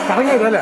കറങ്ങി വരുമല്ലേ?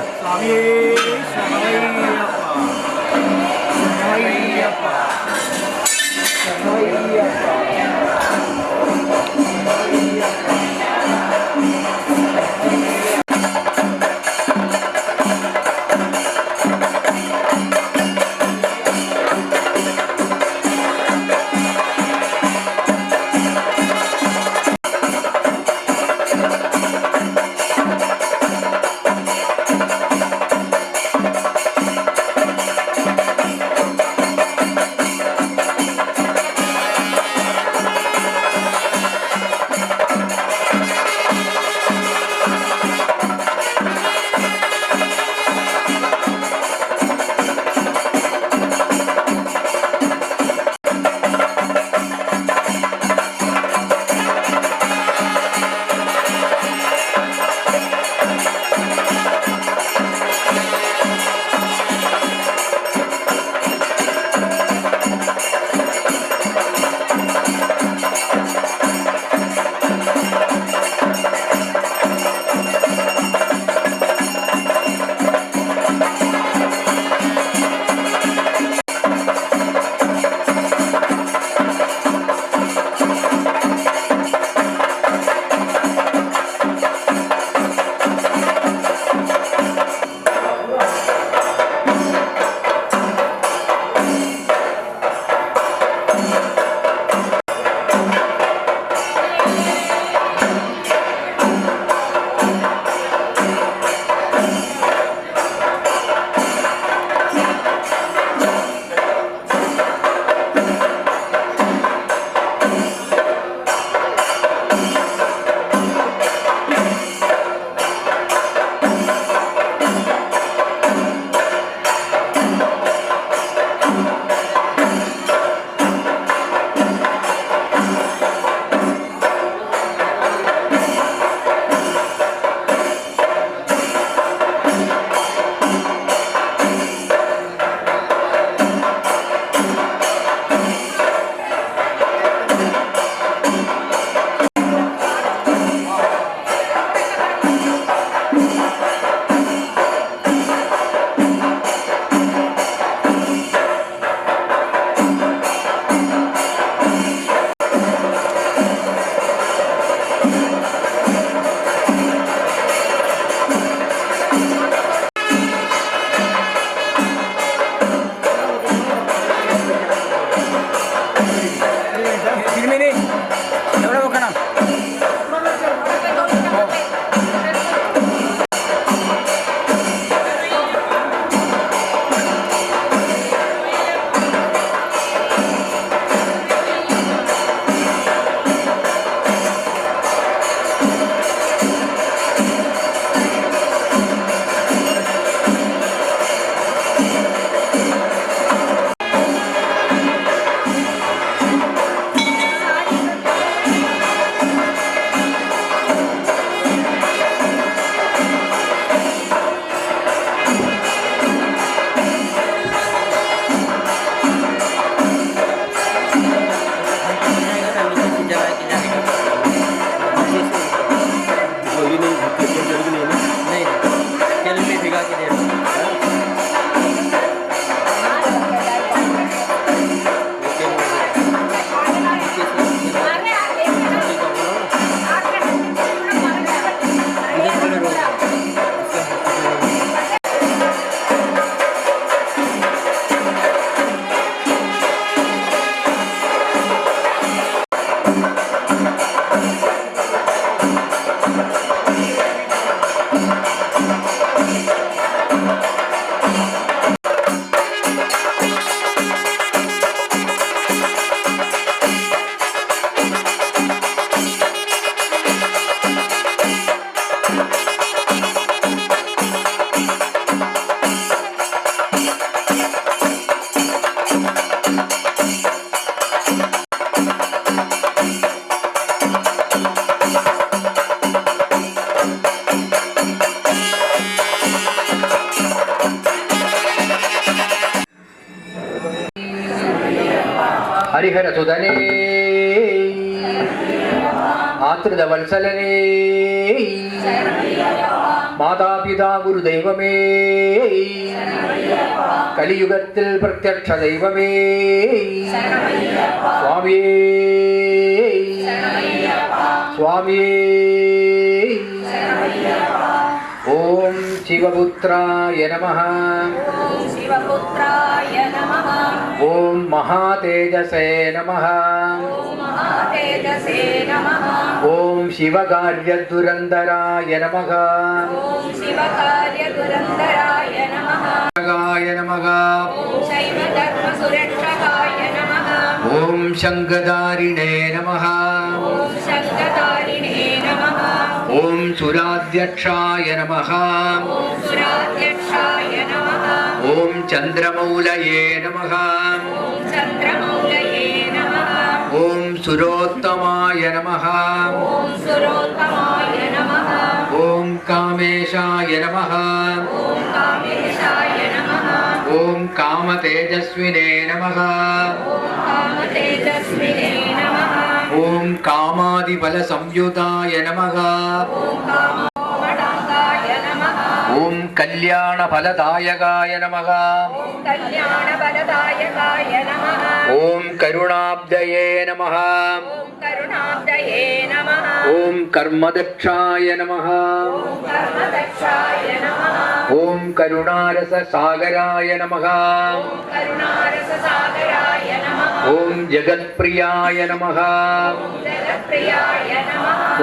हरिहरसुधने ആതൃതവത്സലനേ മാതാപിതാ ഗുരുദൈവമേ കലിയുഗത്തിൽ പ്രത്യക്ഷ ദൈവമേ സ്വാമിയേ സ്വാമിയേ. ഓം ശിവപുത്രായ നമഃ. ഓം മഹാതേജസേ നമഃ. ഓം ശിവകാര്യദുരന്തരായ നമഃ. ഓം ശംഖധാരിണേ നമഃ. ഓം സുരാധ്യക്ഷായ നമഃ. ഓം ചന്ദ്രമൗലയേ നമഃ. ഓം സുരോത്തമായ നമഃ. ഓം കാമേശായ നമഃ. ഓം കാമതേജസ്വിനേ നമഃ. ഓം കാമാദിഫലസംയുതായ നമഃ. ഓം കല്യാണഫലദായകായ നമഃ. ഓം കരുണാബ്ദയേ നമഃ. ഓം കർമ്മദക്ഷായ നമഃ. ഓം കരുണാരസസാഗരായ നമഃ. ഓം ജഗത്പ്രിയായ നമഃ.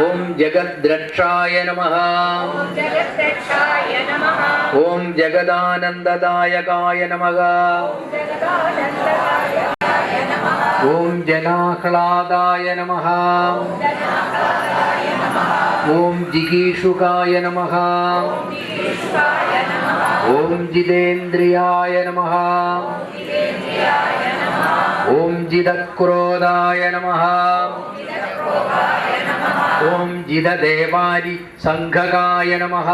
ഓം ജഗദ്രക്ഷായ നമഃ. ഓം ജഗദാനന്ദദായകായ നമഃ. ഓം ജനാഹ്ലാദായ നമഃ. ഓം ജിഗീഷുകായ നമഃ. ഓം ജിതേന്ദ്രിയായ നമഃ. ഓം ജിതക്രോധായ നമഃ. ഓം ജിതദേവാരി സംഘകായ നമഃ.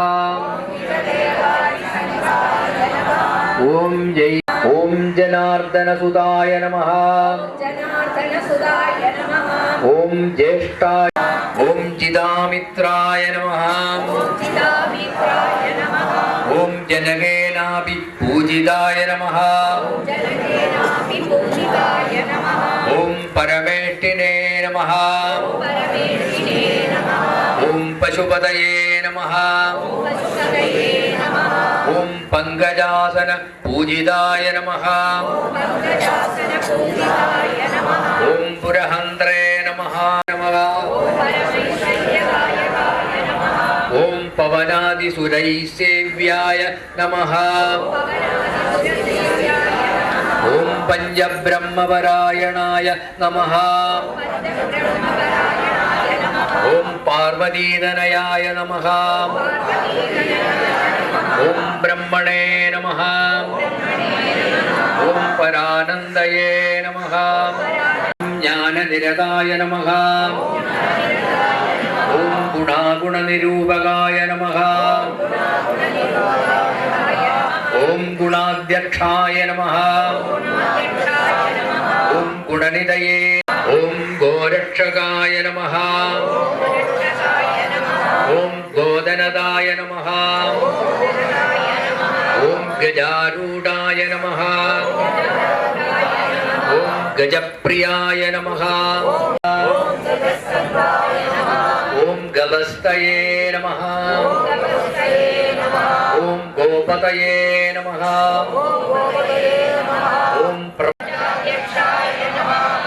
ഓം ജയ് ഓം ജനാർദ്ദനസുതായ നമഃ. ഓം ജ്യേഷ്ഠായ. ഓം ജിതാമിത്രായ നമഃ. ഓം ജനകേനാപി പൂജിതായ നമഃ. ഓം പരമേഷ്ഠിനേ നമഃ. ഓം പശുപതയേ നമഃ. ഓം പങ്കജാസന പൂജിതായ നമഃ. ഓം പുരഹന്ത്രേ നമഃ. ഓം പവനാദിസുരൈസേവ്യായ നമഃ. ഓം പഞ്ചബ്രഹ്മപരായണായ നമഃ. ഓം പാർവതീതനയായ നമഃ. ഓം ബ്രഹ്മണേ നമഃ. ഓം പരാനന്ദയേ നമഃ. ജ്ഞാനനിരതായ നമഃ. ഓം ഗുണാഗുണനിരൂപകായ നമഃ. ഓം ഗുണാധ്യക്ഷായ നമഃ. ഓം ഗുണനിധയേ. ഓം ഗോരക്ഷകായ നമഃ. ഓം ഗോദനദായ നമഃ. ഓം ഗജാരൂഢായ നമഃ. ഓം ഗജപ്രിയായ നമഃ. ഓം ഗവസ്തയേ നമഃ. ഓം ഗോപതയേ നമഃ.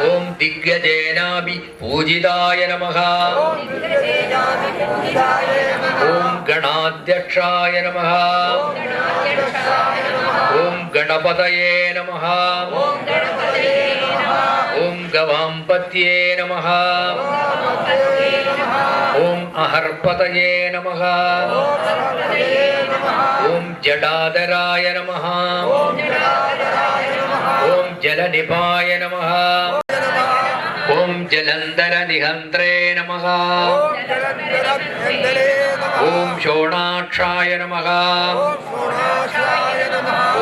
ഓം ദിഗ്ഗജേനാഭി പൂജിതായ നമഃ. ഓം ഗണാധ്യക്ഷായ നമഃ. ഓം ഗണപതയേ നമഃ. ഓം ഗവാംപത്യേ നമഃ. ഓം അഹർപതയേ നമഃ. ഓം ജടാധരായ നമഃ. ഓം ജലനിഭായ നമഃ. ഓം ജലന്ധരനിഹന്ത്രേ നമഃ. ഓം ശോണാക്ഷായ നമഃ.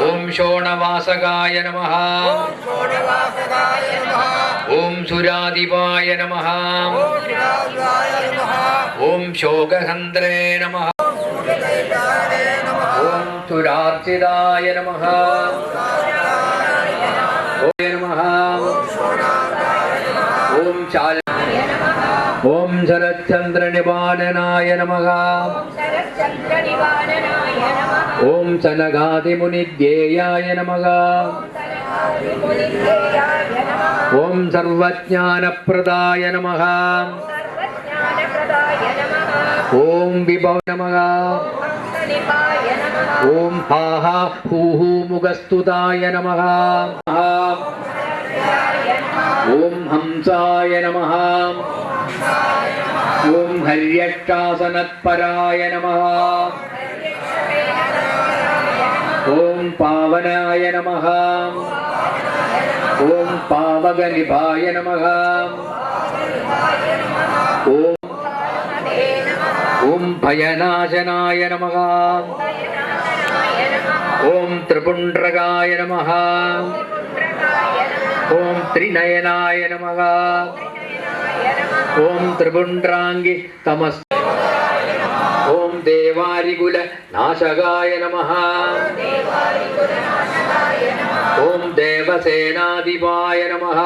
ഓം ശോണവാസകായ നമഃ. ഓം സുരാധിപായ നമഃ. शोकहन्त्रे नमः ॐ सुरार्चिताय नमः ॐ नमः ॐ शाल ॐ शरच्चन्द्रनिवारणाय नमः ॐ सनगादिमुनिध्येयाय नमः ॐ सर्वज्ञानप्रदाय नमः ॐ विभव नमः ॐ हाहा हूः मुगस्तुताय नमः ॐ हंसाय नमः ॐ हर्यष्टासनत्पराय नमः ॐ पावनाय नमः ॐ पावगनिभाय नमः ॐ भयनाशनाय नमः ॐ त्रिपुण्ड्रकाय नमः ॐ त्रिनयनाय नमः ॐ त्रिपुण्ड्राङ्गि तमस् ॐ देवारिकुलनाशकाय नमः ॐ देवसेनाधिपाय नमः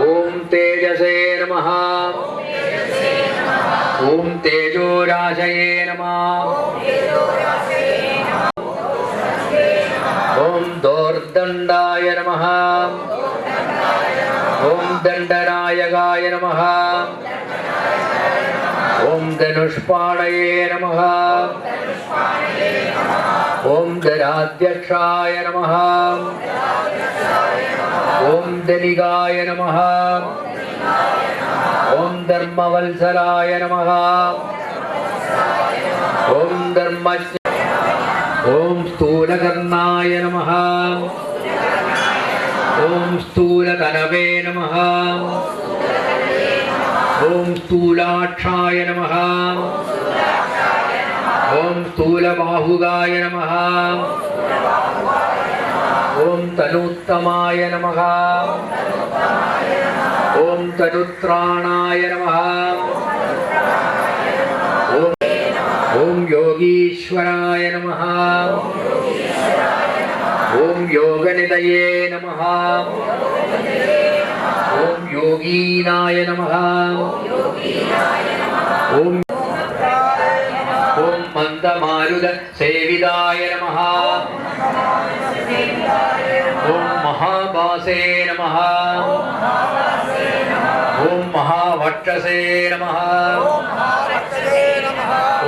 ॐ तेजसे नमः ॐ तेजोराशये नमः ॐ दोर्दण्डाय नमः ॐ दण्डनायकाय नमः ॐ धनुष्पाणये नमः ॐ धनाध्यक्षाय नमः ॐ धनिकाय नमः ॐ धर्मवल्सलाय नमः ॐ धर्मज्ञ ॐ स्थूलकर्णाय नमः ॐ स्थूलतनवे नमः ॐ स्थूलाक्षाय नमः ॐ स्थूलबाहुगाय नमः ॐ तनूत्तमाय नमः ॐ तनुत्राणाय नमः ॐ योगीश्वराय नमः ॐ योगनिधये नमः ॐ योगीनाय नमः ॐ मन्दमारुतसेविताय नमः ॐ महाभासे नमः ॐ महावक्षसे नमः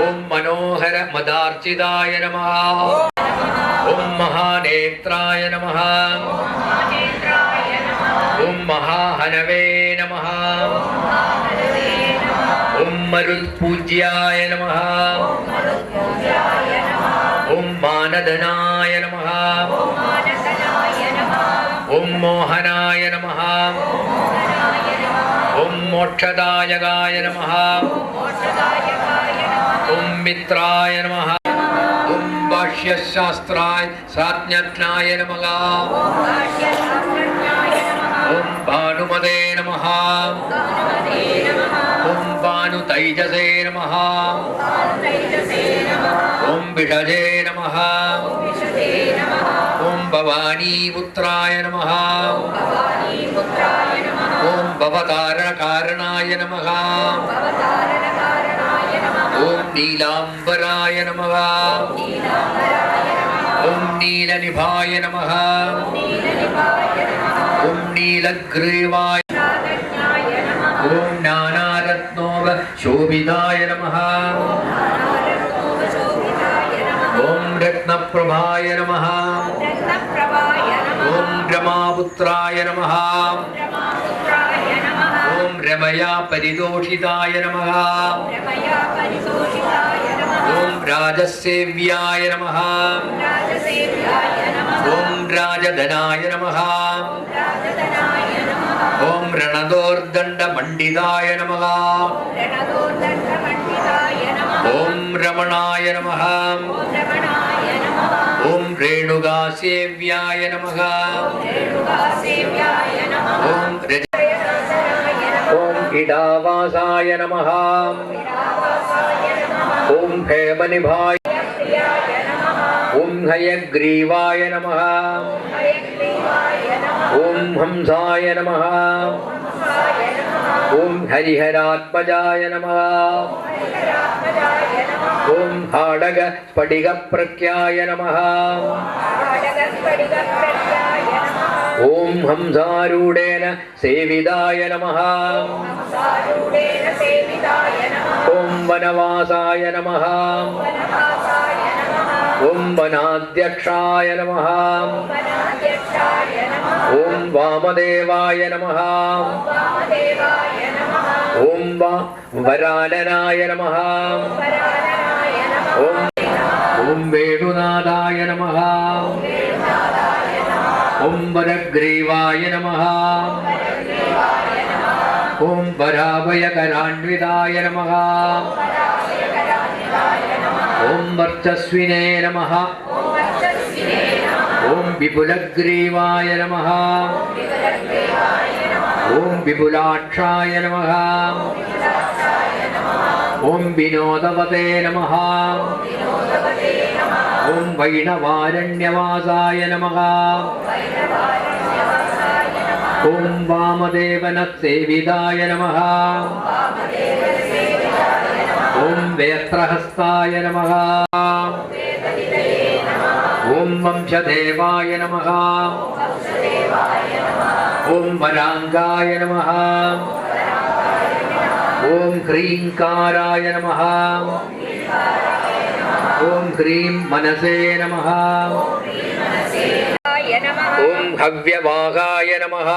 ॐ मनोहरमदार्चिताय नमः ॐ महानेत्राय नमः ॐ महाहनवे नमः ॐ मरुत्पूज्याय नमः ॐ मानधनाय नमः ॐ मोहनाय नमः ॐ मोक्षदायकाय नमः ॐ मित्राय नमः ॐ भाष्यशास्त्राय साज्ञज्ञाय नमः ॐ भानुमते नमः ॐ भानुतैजसे नमः ॐ विषजे नमः ॐ भवानीपुत्राय नमः ॐ भवतारणकारणाय नमः ॐ नीलाम्बराय नमः ॐ नीलनिभाय नमः ॐ नीलग्रीवाय ॐ नानारत्नोपशोभिताय नमः ॐ रत्नप्रभाय नमः ॐ रमापुत्राय नमः ॐ रमया परितोषिताय नमः ॐ राजसेव्याय नमः ॐ राजधनाय नमः ॐ रणदोर्दण्डमण्डिताय नमः ॐ रमणाय नमः ॐ रेणुकासेव्याय नमः ॐ इडावासाय नमः ॐ हेमनिभाय ॐ हयग्रीवाय नमः ॐ हंसाय नमः ॐ हरिहरात्मजाय नमः ॐ हाडगस्फटिगप्रख्याय नमः ॐ हंसारूढेन सेविताय नमः ॐ वनवासाय नमः ॐ वनाध्यक्षाय नमः ॐ वामदेवाय नमः ॐ वरालनाय नमः ॐ वेणुनादाय नमः ॐ वरग्रीवाय नमः ॐ वराभयकरान्विताय नमः ॐ वर्चस्विने नमः ॐ विपुलग्रीवाय नमः ॐ विपुलाक्षाय नमः ॐ विनोदवते नमः ॐ वैणवारण्यवासाय नमः ॐ वामदेवनसेविताय नमः ॐ वेत्रहस्ताय नमः ॐ वंशदेवाय नमः ॐ वराङ्गाय नमः ॐ ह्रीङ्काराय नमः ॐ ह्रीं मनसे नमः ॐ हव्यवाहाय नमः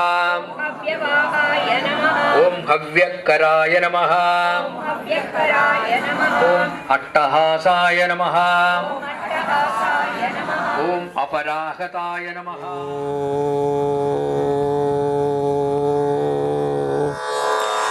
ॐ हव्यकराय नमः ॐ अट्टहासाय नमः ॐ अपराहताय नमः।